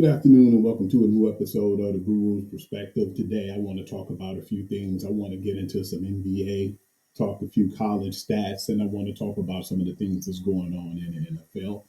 Good afternoon and welcome to a new episode of the Guru'S Prospective. Today I want to talk about a few things. I want to get into some NBA, talk a few college stats, and I want to talk about some of the things that's going on in the NFL.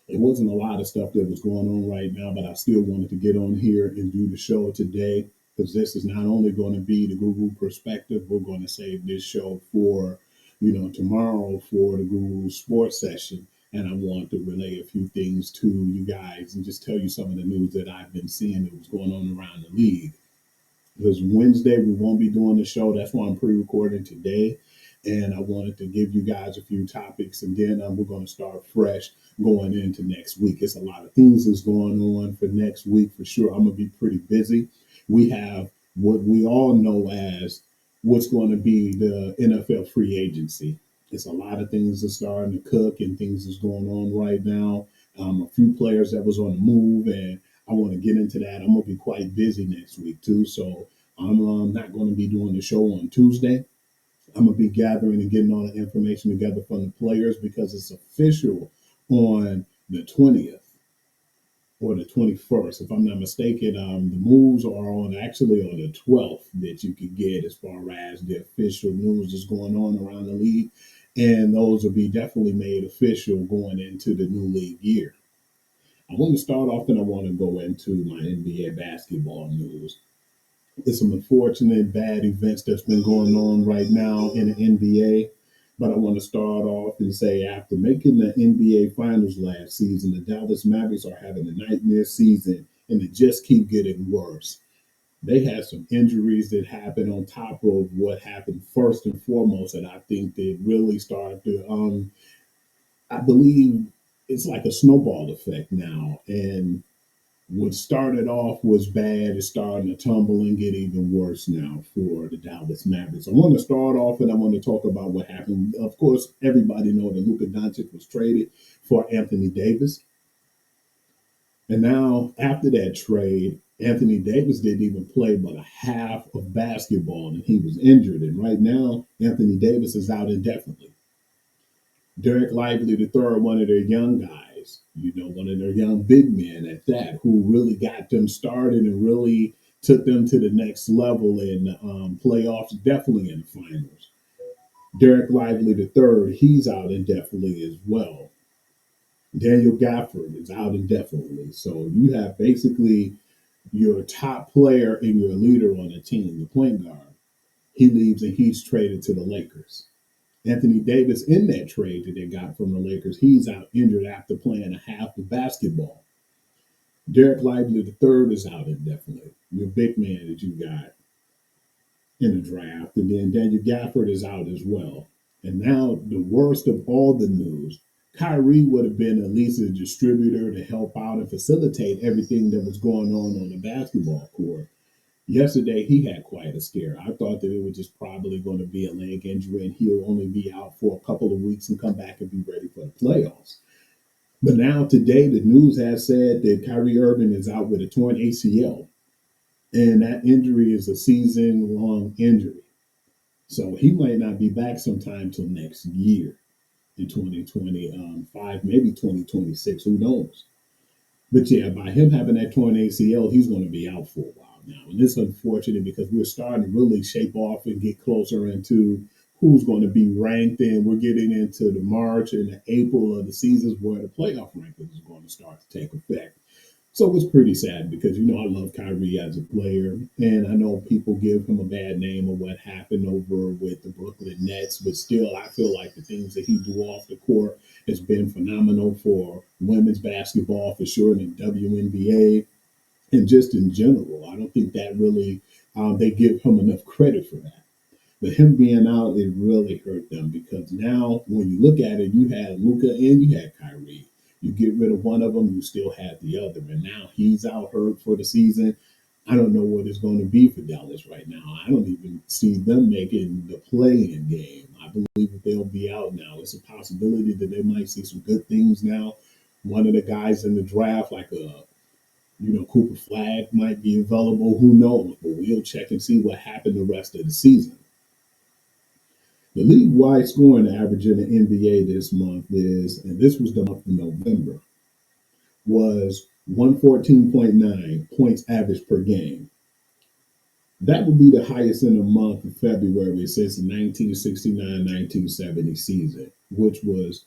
It wasn't a lot of stuff that was going on right now, but I still wanted to get on here and do the show today because this is not only going to be the Guru Perspective, we're going to save this show for, tomorrow for the Guru Sports Session, and I want to relay a few things to you guys and just tell you some of the news that I've been seeing that was going on around the league. Because Wednesday we won't be doing the show. That's why I'm pre-recording today. And I wanted to give you guys a few topics, and then we're going to start fresh going into next week. It's a lot of things that's going on for next week for sure. I'm going to be pretty busy. We have what we all know as what's going to be the NFL free agency. It's a lot of things that's starting to cook and things that's going on right now. A few players that was on the move, and I want to get into that. I'm going to be quite busy next week too, so I'm not going to be doing the show on Tuesday. I'm going to be gathering and getting all the information together from the players because it's official on the 20th or the 21st, if I'm not mistaken. The moves are on actually on the 12th that you could get as far as the official news that's going on around the league. And those will be definitely made official going into the new league year. I want to start off and I want to go into my NBA basketball news. It's some unfortunate bad events that's been going on right now in the NBA. But I want to start off and say after making the NBA Finals last season, the Dallas Mavericks are having a nightmare season and it just keep getting worse. They had some injuries that happened on top of what happened first and foremost, and I think they really started to I believe it's like a snowball effect now. And what started off was bad is starting to tumble and get even worse now for the Dallas Mavericks. I want to start off and I want to talk about what happened. Of course, everybody know that Luka Doncic was traded for Anthony Davis. And now after that trade, Anthony Davis didn't even play but a half of basketball and he was injured. And right now, Anthony Davis is out indefinitely. Derek Lively the third, one of their young guys, one of their young big men at that, who really got them started and really took them to the next level in playoffs, definitely in the finals. Derek Lively the third, he's out indefinitely as well. Daniel Gafford is out indefinitely. So you have basically your top player and your leader on the team, the point guard. He leaves and he's traded to the Lakers. Anthony Davis in that trade that they got from the Lakers, he's out injured after playing a half of basketball. Derek Lively the third is out indefinitely. Your big man that you got in the draft. And then Daniel Gafford is out as well. And now the worst of all the news, Kyrie would have been at least a distributor to help out and facilitate everything that was going on the basketball court. Yesterday, he had quite a scare. I thought that it was just probably going to be a leg injury and he'll only be out for a couple of weeks and come back and be ready for the playoffs. But now today, the news has said that Kyrie Irving is out with a torn ACL, and that injury is a season-long injury. So he might not be back sometime till next year in 2025, maybe 2026, who knows? But yeah, by him having that torn ACL, he's going to be out for a while now. And it's unfortunate because we're starting to really shape off and get closer into who's going to be ranked. And we're getting into the March and the April of the seasons where the playoff rankings is going to start to take effect. So it's pretty sad because, I love Kyrie as a player. And I know people give him a bad name of what happened over with the Brooklyn Nets. But still, I feel like the things that he do off the court has been phenomenal for women's basketball, for sure, in the WNBA, and just in general. I don't think that really, they give him enough credit for that. But him being out, it really hurt them because now when you look at it, you had Luka and you had Kyrie. You get rid of one of them, you still have the other. And now he's out hurt for the season. I don't know what it's going to be for Dallas right now. I don't even see them making the play-in game. I believe that they'll be out now. It's a possibility that they might see some good things now. One of the guys in the draft, like Cooper Flag, might be available. Who knows? But we'll check and see what happened the rest of the season. The league-wide scoring average in the NBA this month is, and this was the month of November, was 114.9 points average per game. That would be the highest in the month of February since the 1969-1970 season, which was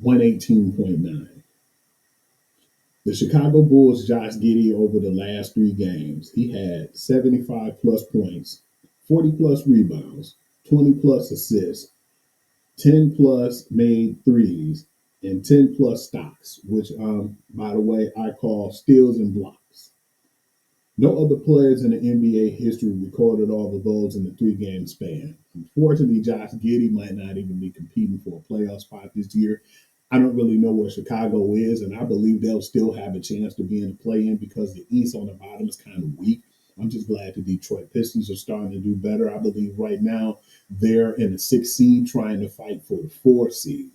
118.9. The Chicago Bulls' Josh Giddey over the last three games, he had 75 plus points, 40 plus rebounds, 20 plus assists, 10 plus made threes, and 10 plus stocks, which, by the way, I call steals and blocks. No other players in the NBA history recorded all of those in the 3 game span. Unfortunately, Josh Giddey might not even be competing for a playoff spot this year. I don't really know where Chicago is, and I believe they'll still have a chance to be in the play in because the East on the bottom is kind of weak. I'm just glad the Detroit Pistons are starting to do better. I believe right now they're in the 6th seed trying to fight for the 4th seed.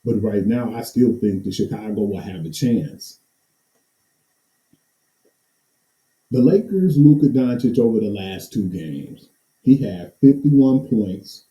But right now, I still think the Chicago will have a chance. The Lakers, Luka Doncic over the last 2 games, he had 51 points,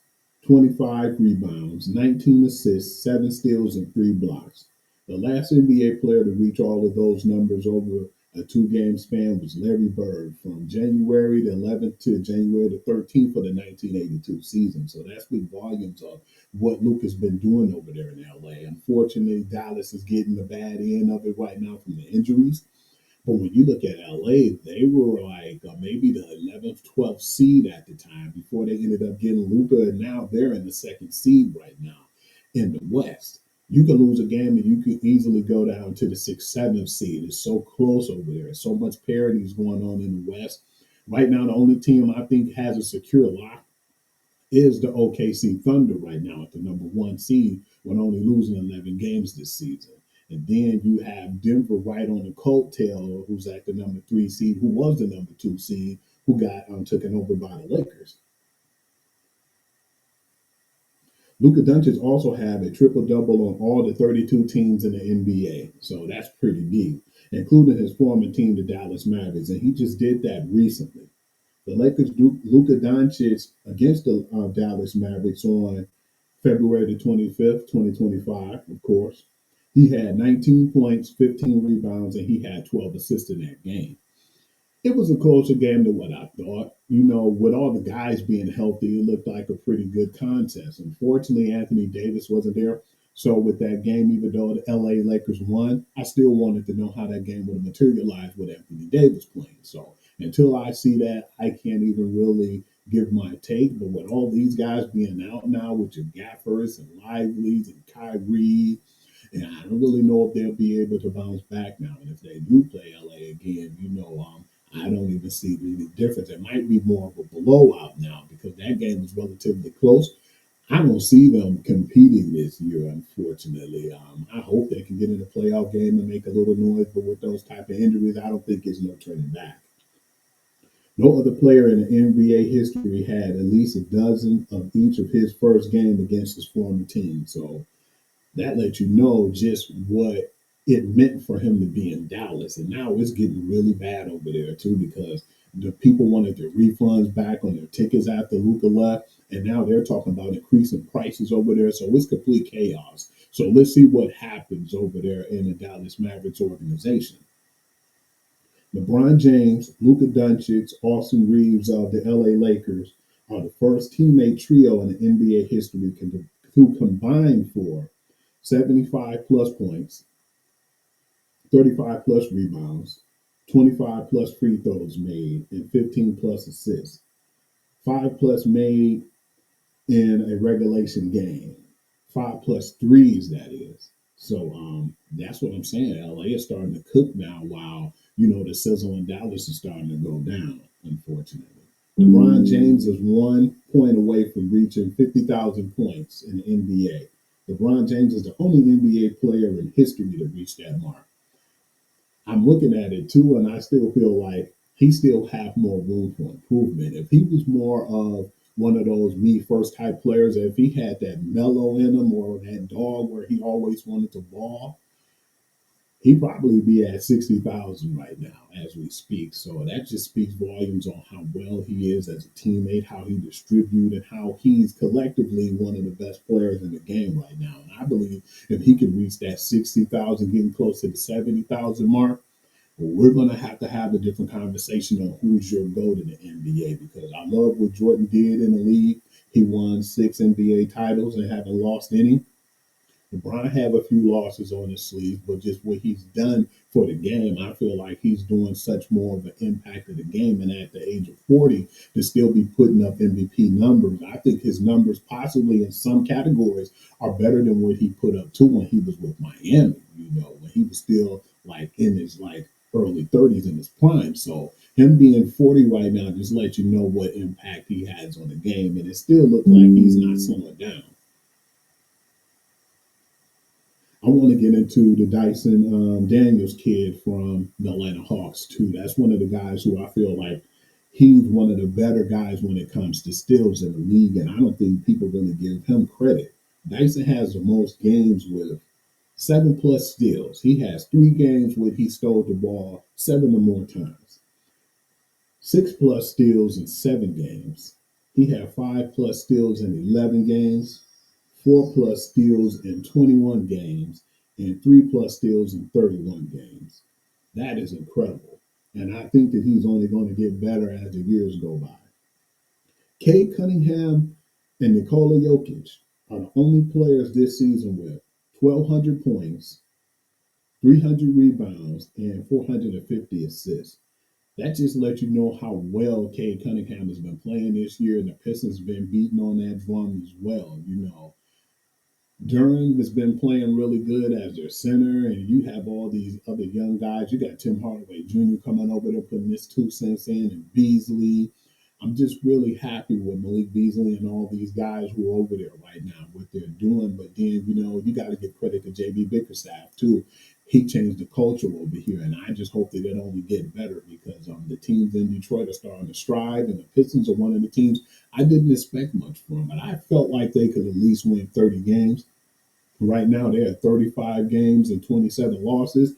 25 rebounds, 19 assists, 7 steals, and 3 blocks. The last NBA player to reach all of those numbers over a 2 game span was Larry Bird from January the 11th to January the 13th for the 1982 season. So that speaks volumes of what Luka's been doing over there in LA. Unfortunately, Dallas is getting the bad end of it right now from the injuries. But when you look at LA, they were like maybe the 11th, 12th seed at the time before they ended up getting Luka, and now they're in the 2nd seed right now in the West. You can lose a game and you can easily go down to the 6th, 7th seed. It's so close over there. So much parity is going on in the West. Right now, the only team I think has a secure lock is the OKC Thunder right now at the number 1 seed when only losing 11 games this season. And then you have Denver right on the coattail, who's at the number 3 seed, who was the number 2 seed, who got taken over by the Lakers. Luka Doncic also had a triple double on all the 32 teams in the NBA, so that's pretty deep, including his former team, the Dallas Mavericks, and he just did that recently. The Lakers, Luka Doncic against the Dallas Mavericks on February the 25th, 2025, of course. He had 19 points, 15 rebounds, and he had 12 assists in that game. It was a closer game than what I thought. With all the guys being healthy, it looked like a pretty good contest. Unfortunately, Anthony Davis wasn't there. So with that game, even though the LA Lakers won, I still wanted to know how that game would have materialized with Anthony Davis playing. So until I see that, I can't even really give my take. But with all these guys being out now with your Gaffers and Lively's and Kyrie, and I don't really know if they'll be able to bounce back now. And if they do play LA again, I don't even see any difference. It might be more of a blowout now because that game was relatively close. I don't see them competing this year, unfortunately. I hope they can get in the playoff game and make a little noise, but with those type of injuries, I don't think there's no turning back. No other player in the NBA history had at least a dozen of each of his first game against his former team. So that lets you know just what it meant for him to be in Dallas. And now it's getting really bad over there too because the people wanted their refunds back on their tickets after Luka left, and now they're talking about increasing prices over there. So it's complete chaos. So let's see what happens over there in the Dallas Mavericks organization. LeBron James, Luka Doncic, Austin Reeves of the LA Lakers are the first teammate trio in the NBA history to combine for 75 plus points, 35 plus rebounds, 25 plus free throws made, and 15 plus assists. 5 plus made in a regulation game. 5 plus threes, that is. So that's what I'm saying. LA is starting to cook now while, the sizzle in Dallas is starting to go down, unfortunately. LeBron James is 1 point away from reaching 50,000 points in the NBA. LeBron James is the only NBA player in history to reach that mark. I'm looking at it too, and I still feel like he still have more room for improvement. If he was more of one of those me first type players, if he had that mellow in him or that dog where he always wanted to ball, He probably be at 60,000 right now as we speak. So that just speaks volumes on how well he is as a teammate, how he distributes, and how he's collectively one of the best players in the game right now. And I believe if he can reach that 60,000, getting close to the 70,000 mark, we're going to have a different conversation on who's your GOAT in the NBA, because I love what Jordan did in the league. He won 6 NBA titles and haven't lost any. LeBron have a few losses on his sleeve, but just what he's done for the game, I feel like he's doing such more of an impact of the game. And at the age of 40, to still be putting up MVP numbers, I think his numbers possibly in some categories are better than what he put up to when he was with Miami, when he was still like in his like early 30s in his prime. So him being 40 right now just lets you know what impact he has on the game. And it still looks like he's not slowing down. I want to get into the Dyson Daniels kid from the Atlanta Hawks too. That's one of the guys who I feel like he's one of the better guys when it comes to steals in the league, and I don't think people really give him credit. Dyson has the most games with 7+ steals. He has 3 games where he stole the ball 7 or more times. 6+ steals in 7 games. He had 5+ steals in 11 games, 4+ steals in 21 games, and 3+ steals in 31 games. That is incredible. And I think that he's only going to get better as the years go by. Cade Cunningham and Nikola Jokic are the only players this season with 1,200 points, 300 rebounds, and 450 assists. That just lets you know how well Cade Cunningham has been playing this year, and the Pistons have been beating on that drum as well. Durham has been playing really good as their center, and you have all these other young guys. You got Tim Hardaway Jr. coming over there putting his 2 cents in, and Beasley. I'm just really happy with Malik Beasley and all these guys who are over there right now, what they're doing. But then, you got to give credit to JB Bickerstaff too. He changed the culture over here, and I just hope that it only get better, because the teams in Detroit are starting to strive, and the Pistons are one of the teams I didn't expect much from, but I felt like they could at least win 30 games. Right now, they're at 35 games and 27 losses,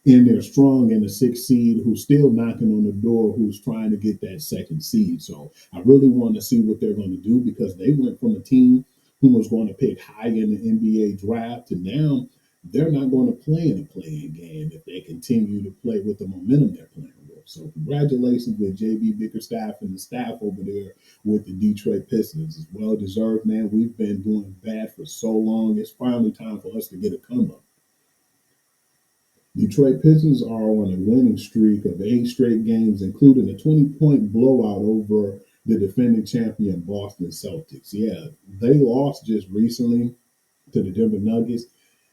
and they're strong in the 6th seed, who's still knocking on the door, who's trying to get that 2nd seed. So I really want to see what they're going to do, because they went from a team who was going to pick high in the NBA draft to now they're not going to play in a playing game if they continue to play with the momentum they're playing with. So congratulations with JB Bickerstaff and the staff over there with the Detroit Pistons. It's well deserved, man. We've been doing bad for so long. It's finally time for us to get a come up. Detroit Pistons are on a winning streak of 8 straight games, including a 20-point blowout over the defending champion Boston Celtics. Yeah, they lost just recently to the Denver Nuggets,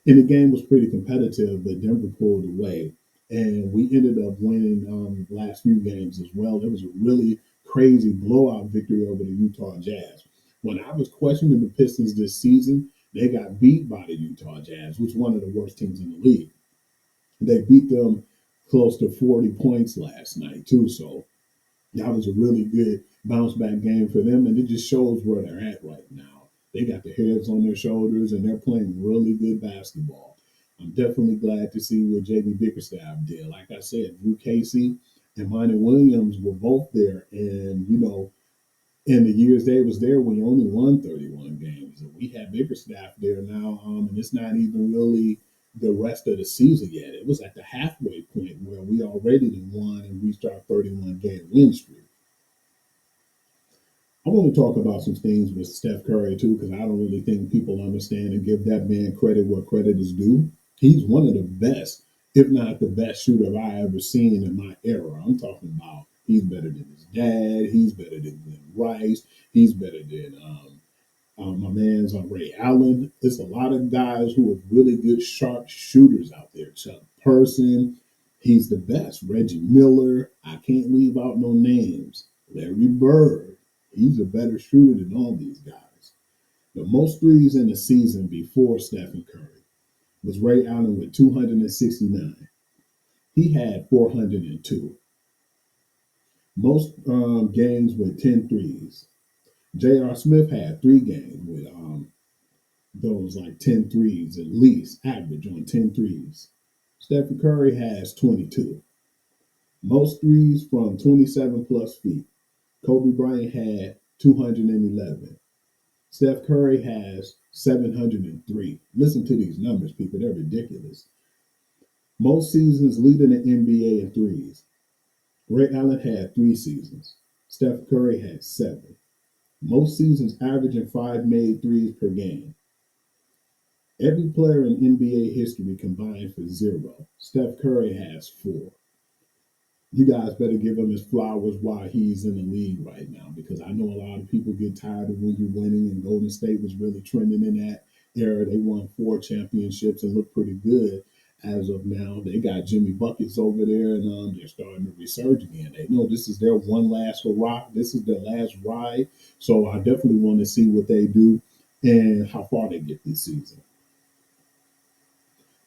and the game was pretty competitive, but Denver pulled away, and we ended up winning the last few games as well. It was a really crazy blowout victory over the Utah Jazz. When I was questioning the Pistons this season, they got beat by the Utah Jazz, which is one of the worst teams in the league. They beat them close to 40 points last night, too. So that was a really good bounce back game for them. And it just shows where they're at right now. They got their heads on their shoulders and they're playing really good basketball. I'm definitely glad to see what JB Bickerstaff did. Like I said, Drew Casey and Monty Williams were both there. And, in the years they was there, we only won 31 games. And we have Bickerstaff there now, and it's not even really the rest of the season yet. It was at the halfway point where we already won and reached our 31-game win streak. I want to talk about some things with Steph Curry too, because I don't really think people understand and give that man credit where credit is due. He's one of the best, if not the best shooter I ever seen in my era. I'm talking about he's better than his dad. He's better than Glenn Rice. He's better than my man's Ray Allen. There's a lot of guys who are really good, sharp shooters out there. Chuck Person, he's the best. Reggie Miller, I can't leave out no names. Larry Bird, he's a better shooter than all these guys. The most threes in the season before Stephen Curry was Ray Allen with 269. He had 402. Most games with 10 threes. J.R. Smith had 3 games with those like 10 threes at least, average on 10 threes. Stephen Curry has 22. Most threes from 27 plus feet. Kobe Bryant had 211. Steph Curry has 703. Listen to these numbers, people. They're ridiculous. Most seasons leading the NBA in threes. Ray Allen had 3 seasons. Steph Curry had 7. Most seasons averaging 5 made threes per game. Every player in NBA history combined for 0. Steph Curry has 4. You guys better give him his flowers while he's in the league right now, because I know a lot of people get tired of when you're winning, and Golden State was really trending in that era. They won 4 championships and look pretty good as of now. They got Jimmy Buckets over there, and they're starting to resurge again. They know this is their one last hurrah. This is their last ride. So I definitely want to see what they do and how far they get this season.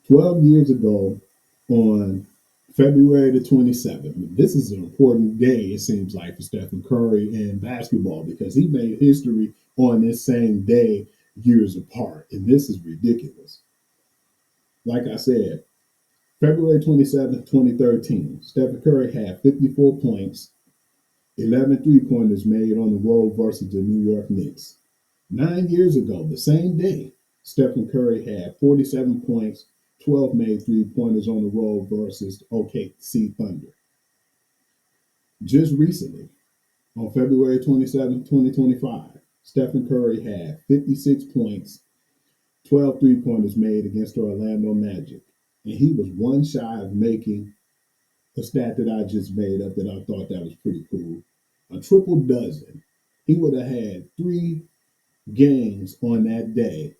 12 years ago, on February the 27th, this is an important day, it seems like, for Stephen Curry in basketball, because he made history on this same day years apart. And this is ridiculous. Like I said, February 27th, 2013, Stephen Curry had 54 points, 11 3-pointers made on the road versus the New York Knicks. 9 years ago, the same day, Stephen Curry had 47 points, 12 made 3-pointers on the road versus OKC Thunder. Just recently, on February 27, 2025, Stephen Curry had 56 points, 12 3-pointers made against the Orlando Magic. And he was one shy of making a stat that I just made up that I thought that was pretty cool. A triple dozen. He would have had 3 games on that day,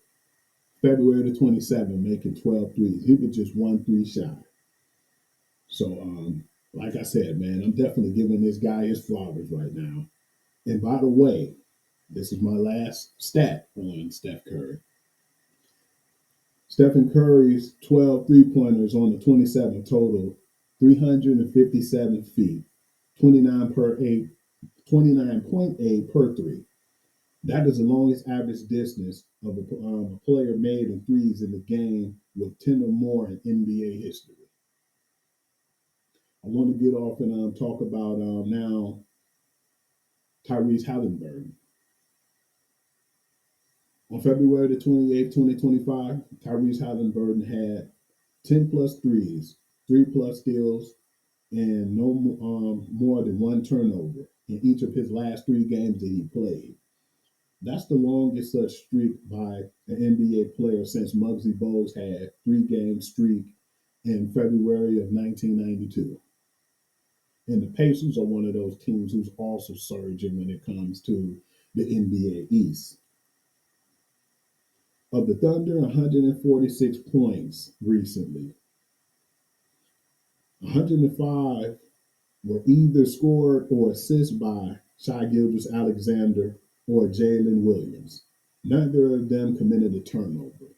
February the 27th, making 12 threes. He was just 1 3 shy. So, like I said, man, I'm definitely giving this guy his flowers right now. And by the way, this is my last stat on Steph Curry. Stephen Curry's 12 3-pointers on the 27 total 357 feet, 29.8 per three. That is the longest average distance of a player made in threes in the game with 10 or more in NBA history. I want to get off and talk about now Tyrese Halliburton. On February the 28th, 2025, Tyrese Halliburton had 10 plus threes, 3 plus steals, and no more than 1 turnover in each of his last 3 games that he played. That's the longest such streak by an NBA player since Muggsy Bogues had 3 game streak in February of 1992. And the Pacers are one of those teams who's also surging when it comes to the NBA East. Of the Thunder, 146 points recently. 105 were either scored or assisted by Shai Gilgeous-Alexander or Jalen Williams. Neither of them committed a turnover.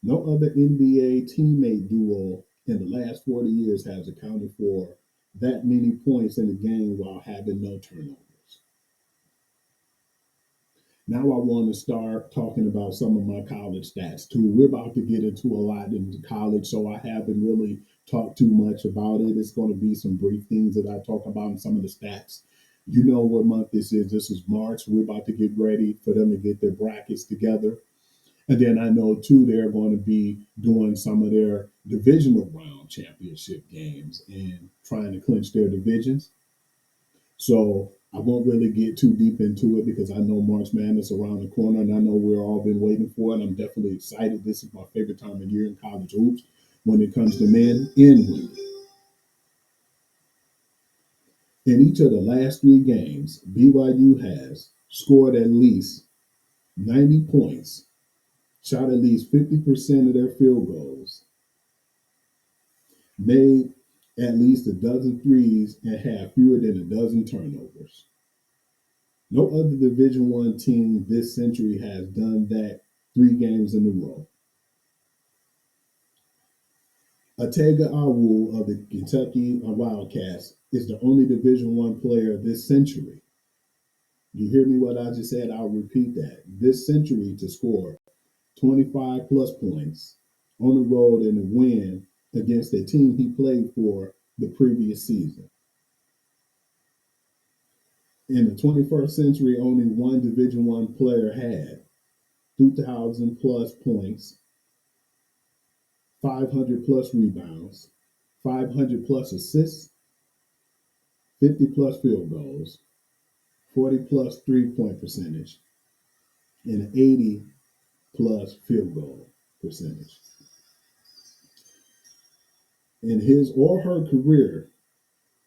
No other NBA teammate duo in the last 40 years has accounted for that many points in a game while having no turnovers. Now I want to start talking about some of my college stats too. We're about to get into a lot into college, so I haven't really talked too much about it. It's going to be some brief things that I talk about in some of the stats. You know what month this is. This is March. We're about to get ready for them to get their brackets together. And then I know too they're going to be doing some of their divisional round championship games and trying to clinch their divisions. So I won't really get too deep into it because I know March Madness around the corner, and I know we're all been waiting for it. I'm definitely excited. This is my favorite time of year in college hoops when it comes to men and women. In each of the last 3 games, BYU has scored at least 90 points, shot at least 50% of their field goals, made at least a dozen threes, and had fewer than a dozen turnovers. No other Division One team this century has done that 3 games in a row. Atega Awu of the Kentucky Wildcats is the only Division One player this century. You hear me what I just said? I'll repeat that. This century to score 25 plus points on the road and to win against the team he played for the previous season. In the 21st century, only one Division One player had 2,000 plus points, 500 plus rebounds, 500 plus assists, 50 plus field goals, 40 plus 3-point percentage, and an 80 plus field goal percentage. In his or her career,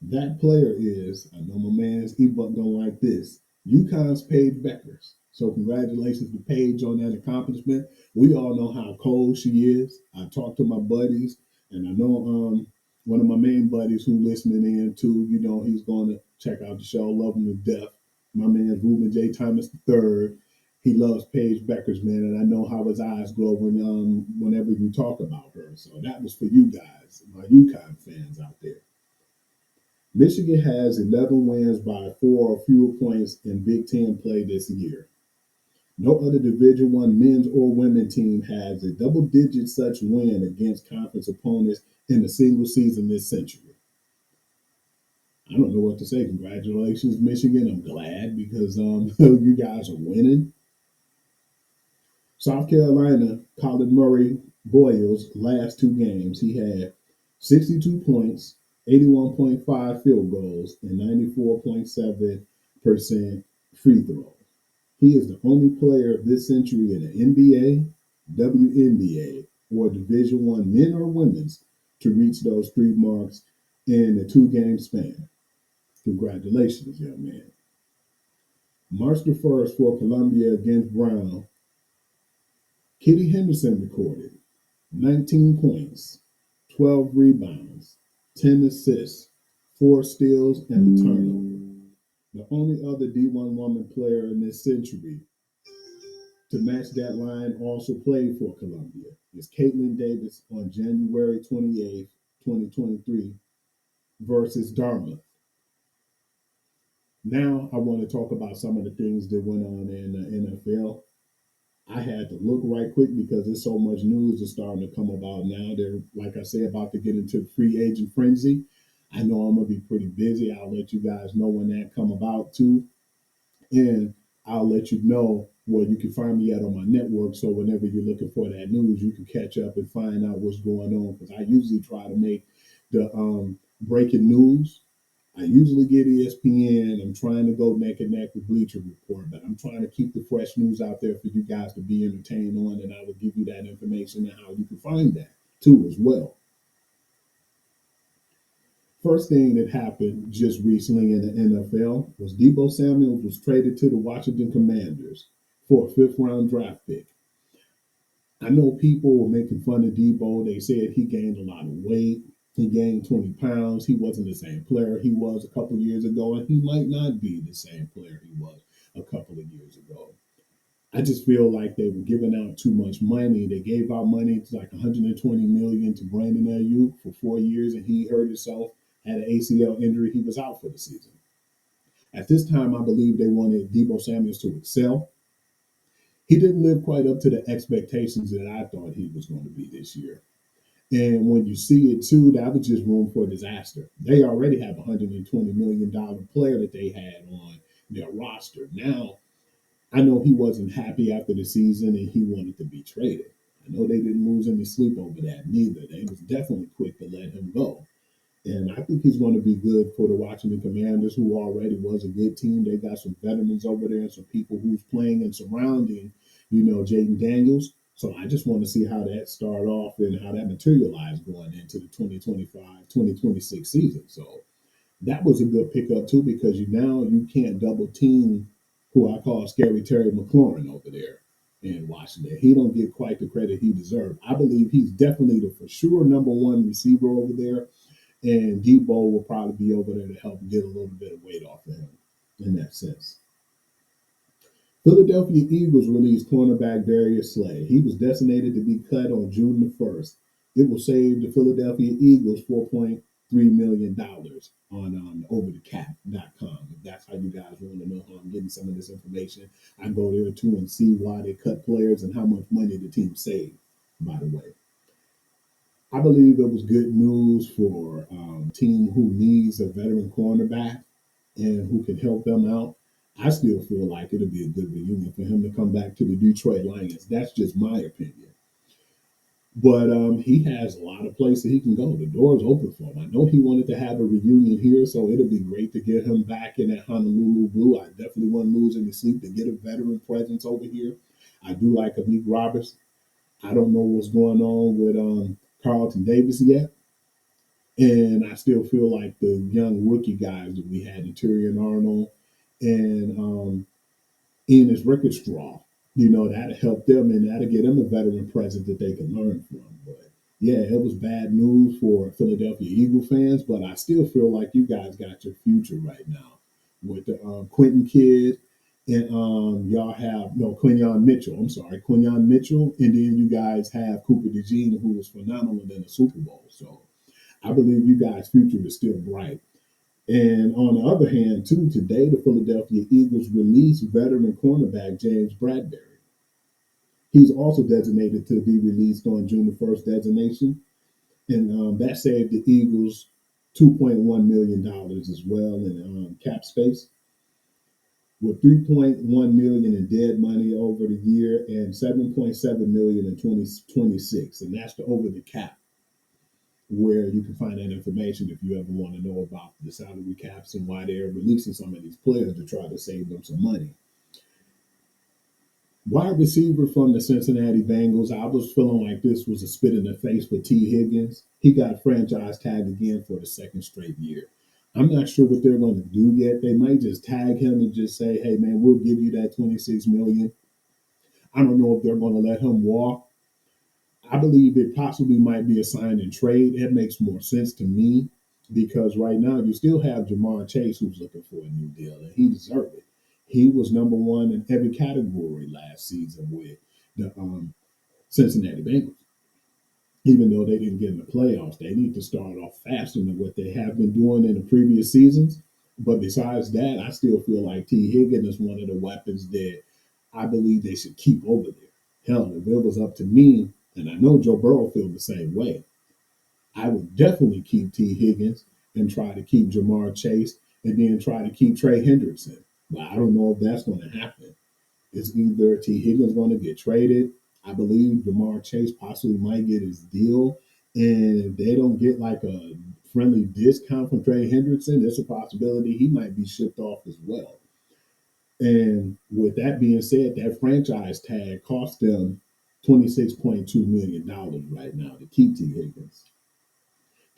that player is, I know my man's E-Buck don't like this, UConn's Paige Beckers. So congratulations to Paige on that accomplishment. We all know how cold she is. I talked to my buddies, and I know one of my main buddies who listening in too, he's going to check out the show, love him to death. My man Ruben J. Thomas III. He loves Paige Beckers, man, and I know how his eyes glow whenever you talk about her. So that was for you guys, my UConn fans out there. Michigan has 11 wins by 4 or fewer points in Big Ten play this year. No other Division One men's or women's team has a double-digit such win against conference opponents in a single season this century. I don't know what to say. Congratulations, Michigan. I'm glad because you guys are winning. South Carolina, Colin Murray Boyle's last two games, he had 62 points, 81.5 field goals, and 94.7% free throws. He is the only player of this century in the NBA, WNBA, or Division One men or women's to reach those three marks in a two-game span. Congratulations, young man. March the 1st for Columbia against Brown, Kitty Henderson recorded 19 points, 12 rebounds, 10 assists, 4 steals, and a turnover. The only other D1 woman player in this century to match that line also played for Columbia is Caitlin Davis on January 28th, 2023 versus Dartmouth. Now I want to talk about some of the things that went on in the NFL. I had to look right quick because there's so much news that's starting to come about now. They're, like I said, about to get into free agent frenzy. I know I'm going to be pretty busy. I'll let you guys know when that come about too. And I'll let you know where you can find me at on my network. So whenever you're looking for that news, you can catch up and find out what's going on. Because I usually try to make the breaking news. I usually get ESPN. I'm trying to go neck and neck with Bleacher Report, but I'm trying to keep the fresh news out there for you guys to be entertained on, and I will give you that information and how you can find that too as well. First thing that happened just recently in the NFL was Deebo Samuel was traded to the Washington Commanders for a fifth-round draft pick. I know people were making fun of Deebo. They said he gained a lot of weight. He gained 20 pounds. He wasn't the same player he was a couple of years ago, and he might not be the same player he was a couple of years ago. I just feel like they were giving out too much money. They gave out money to like 120 million to Brandon Ayuk for 4 years, and he hurt himself, had an ACL injury. He was out for the season. At this time, I believe they wanted Deebo Samuels to excel. He didn't live quite up to the expectations that I thought he was going to be this year. And when you see it too, that was just room for disaster. They already have a $120 million player that they had on their roster. Now, I know he wasn't happy after the season and he wanted to be traded. I know they didn't lose any sleep over that neither. They was definitely quick to let him go. And I think he's going to be good for the Washington Commanders, who already was a good team. They got some veterans over there and some people who's playing and surrounding, Jaden Daniels. So I just want to see how that start off and how that materialized going into the 2025-2026 season. So that was a good pickup too, because you can't double team who I call Scary Terry McLaurin over there in Washington. He don't get quite the credit he deserves. I believe he's definitely the for sure number one receiver over there. And Deebo will probably be over there to help get a little bit of weight off of him in that sense. Philadelphia Eagles released cornerback Darius Slay. He was designated to be cut on June the 1st. It will save the Philadelphia Eagles $4.3 million on overthecap.com. If that's how you guys want to know how I'm getting some of this information, I go there too and see why they cut players and how much money the team saved, by the way. I believe it was good news for a team who needs a veteran cornerback and who can help them out. I still feel like it'll be a good reunion for him to come back to the Detroit Lions. That's just my opinion. But he has a lot of places he can go. The door's open for him. I know he wanted to have a reunion here, so it'll be great to get him back in that Honolulu blue. I definitely wouldn't lose any sleep to get a veteran presence over here. I do like Amik Roberts. I don't know what's going on with Carlton Davis yet. And I still feel like the young rookie guys that we had, Tyrion Arnold and Enos Rickestraw, that'll help them and that'll get them a veteran presence that they can learn from. But yeah, it was bad news for Philadelphia Eagle fans, but I still feel like you guys got your future right now with the Quentin Kidd and y'all have no Quinyon Mitchell. I'm sorry, Quinyon Mitchell, and then you guys have Cooper DeJean, who was phenomenal in the Super Bowl. So I believe you guys' future is still bright. And on the other hand, too, today the Philadelphia Eagles released veteran cornerback James Bradbury. He's also designated to be released on June the 1st designation. And that saved the Eagles $2.1 million as well in cap space, with 3.1 million in dead money over the year and 7.7 million in 2026. And that's the over the cap, where you can find that information if you ever want to know about the salary caps and why they're releasing some of these players to try to save them some money. Wide receiver from the Cincinnati Bengals, I was feeling like this was a spit in the face for T. Higgins. He got franchise tagged again for the second straight year. I'm not sure what they're going to do yet. They might just tag him and just say, hey, man, we'll give you that 26 million. I don't know if they're going to let him walk. I believe it possibly might be a sign and trade. It makes more sense to me because right now you still have Jamar Chase who's looking for a new deal, and he deserved it. He was number one in every category last season with the Cincinnati Bengals. Even though they didn't get in the playoffs, they need to start off faster than what they have been doing in the previous seasons. But besides that, I still feel like T. Higgins is one of the weapons that I believe they should keep over there. Hell, if it was up to me, and I know Joe Burrow feels the same way, I would definitely keep T. Higgins and try to keep Jamar Chase and then try to keep Trey Hendrickson. But I don't know if that's going to happen. It's either T. Higgins going to get traded. I believe Jamar Chase possibly might get his deal. And if they don't get like a friendly discount from Trey Hendrickson, there's a possibility he might be shipped off as well. And with that being said, that franchise tag cost them $26.2 million right now to keep T. Higgins.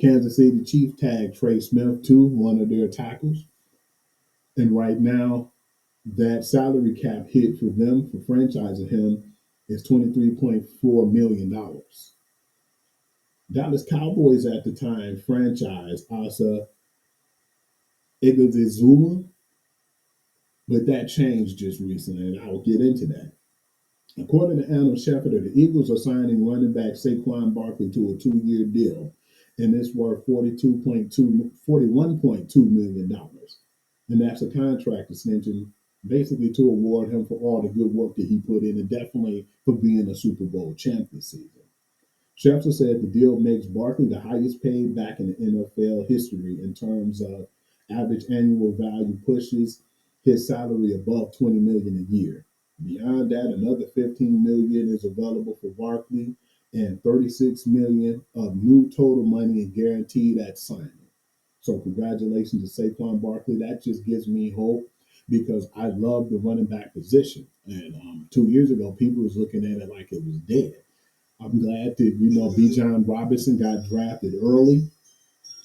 Kansas City Chiefs tagged Trey Smith too, one of their tackles. And right now, that salary cap hit for them for franchising him is $23.4 million. Dallas Cowboys at the time franchised Asa Igazizuma, but that changed just recently, and I'll get into that. According to Adam Schefter, the Eagles are signing running back Saquon Barkley to a 2-year deal, and it's worth $41.2 million. And that's a contract extension basically to award him for all the good work that he put in and definitely for being a Super Bowl champ this season. Schefter said the deal makes Barkley the highest paid back in the NFL history in terms of average annual value, pushes his salary above 20 million a year. Beyond that, another 15 million is available for Barkley and 36 million of new total money and guaranteed at signing. So congratulations to Saquon Barkley. That just gives me hope because I love the running back position. And 2 years ago, people was looking at it like it was dead. I'm glad that Bijan Robinson got drafted early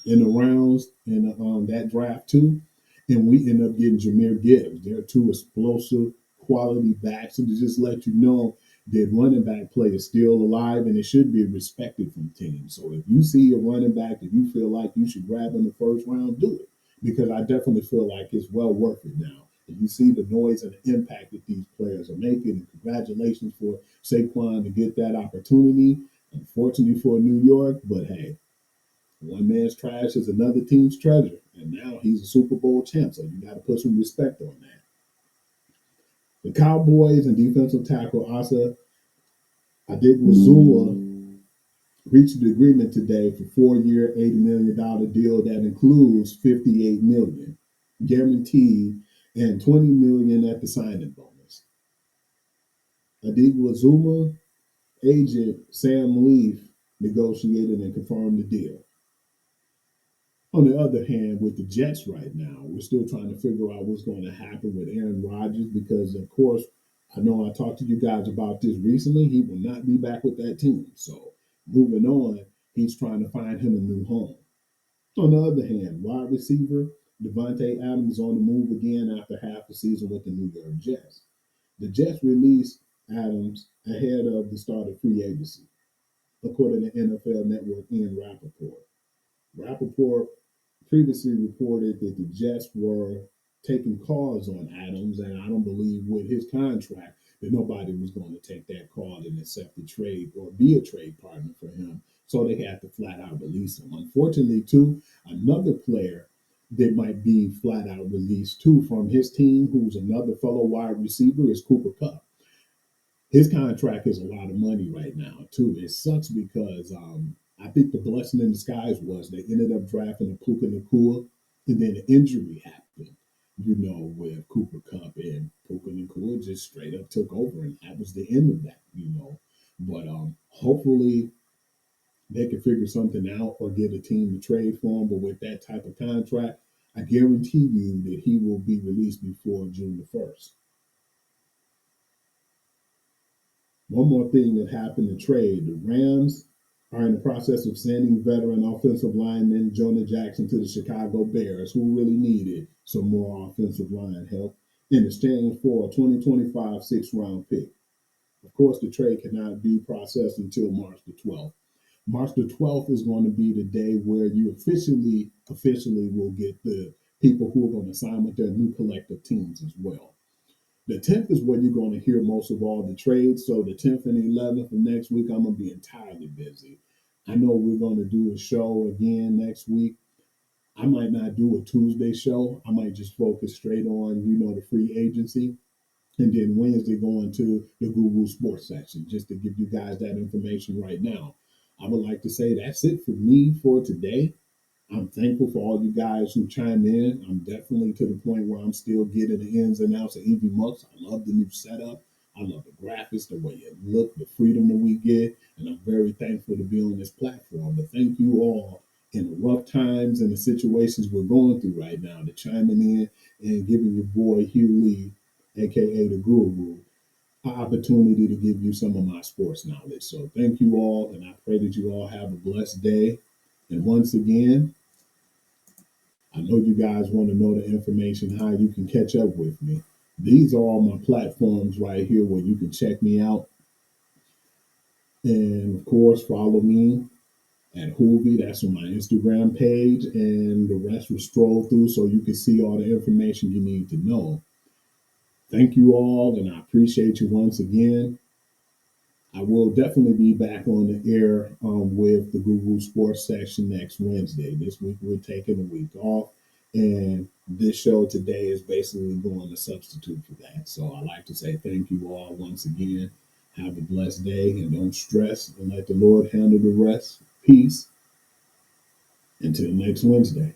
in the rounds in that draft too, and we end up getting Jahmyr Gibbs. They're two explosive quality backs, and to just let you know that running back play is still alive and it should be respected from teams. So if you see a running back that you feel like you should grab in the first round, do it because I definitely feel like it's well worth it now. And you see the noise and the impact that these players are making. And congratulations for Saquon to get that opportunity. Unfortunately for New York, but hey, one man's trash is another team's treasure. And now he's a Super Bowl champ, so you got to put some respect on that. The Cowboys and defensive tackle Asa Adigwazula reached an agreement today for 4 year, $80 million deal that includes 58 million guaranteed and 20 million at the signing bonus. Adigwa Zuma agent Sam Leaf negotiated and confirmed the deal. On the other hand, with the Jets right now, we're still trying to figure out what's going to happen with Aaron Rodgers because, of course, I know I talked to you guys about this recently. He will not be back with that team. So, moving on, he's trying to find him a new home. On the other hand, wide receiver Devontae Adams is on the move again after half the season with the New York Jets. The Jets released Adams ahead of the start of free agency, according to NFL Network Ian Rappaport. Rappaport previously reported that the Jets were taking calls on Adams, and I don't believe with his contract that nobody was going to take that call and accept the trade or be a trade partner for him. So they had to flat out release him. Unfortunately, too, another player that might be flat out released too from his team, who's another fellow wide receiver, is Cooper Kupp. His contract is a lot of money right now too. It sucks because I think the blessing in disguise was they ended up drafting a Puka Nakua, and then an injury happened. With Cooper Cup and Puka Nakua just straight up took over, and that was the end of that. But hopefully they can figure something out or get a team to trade for him. But with that type of contract, I guarantee you that he will be released before June the 1st. One more thing that happened in trade. The Rams are in the process of sending veteran offensive lineman Jonah Jackson to the Chicago Bears, who really needed some more offensive line help, in exchange for a 2025 sixth-round pick. Of course, the trade cannot be processed until March the 12th. March the 12th is going to be the day where you officially will get the people who are going to sign with their new collective teams as well. The 10th is where you're going to hear most of all the trades. So the 10th and 11th of next week, I'm going to be entirely busy. I know we're going to do a show again next week. I might not do a Tuesday show. I might just focus straight on, the free agency. And then Wednesday going to the Guru'S Sports section, just to give you guys that information right now. I would like to say that's it for me for today. I'm thankful for all you guys who chime in. I'm definitely to the point where I'm still getting the ins and outs of EV Mux. I love the new setup. I love the graphics, the way it look, the freedom that we get, and I'm very thankful to be on this platform. But thank you all in the rough times and the situations we're going through right now, to chiming in and giving your boy Hugh Lee, aka the Guru, an opportunity to give you some of my sports knowledge. So thank you all, and I pray that you all have a blessed day. And once again, I know you guys want to know the information, how you can catch up with me. These are all my platforms right here where you can check me out. And of course, follow me at Hoovy. That's on my Instagram page. And the rest will stroll through so you can see all the information you need to know. Thank you all, and I appreciate you once again. I will definitely be back on the air with the Google Sports section next Wednesday. This week we're taking a week off, and this show today is basically going to substitute for that. So I'd like to say thank you all once again. Have a blessed day, and don't stress, and let the Lord handle the rest. Peace. Until next Wednesday.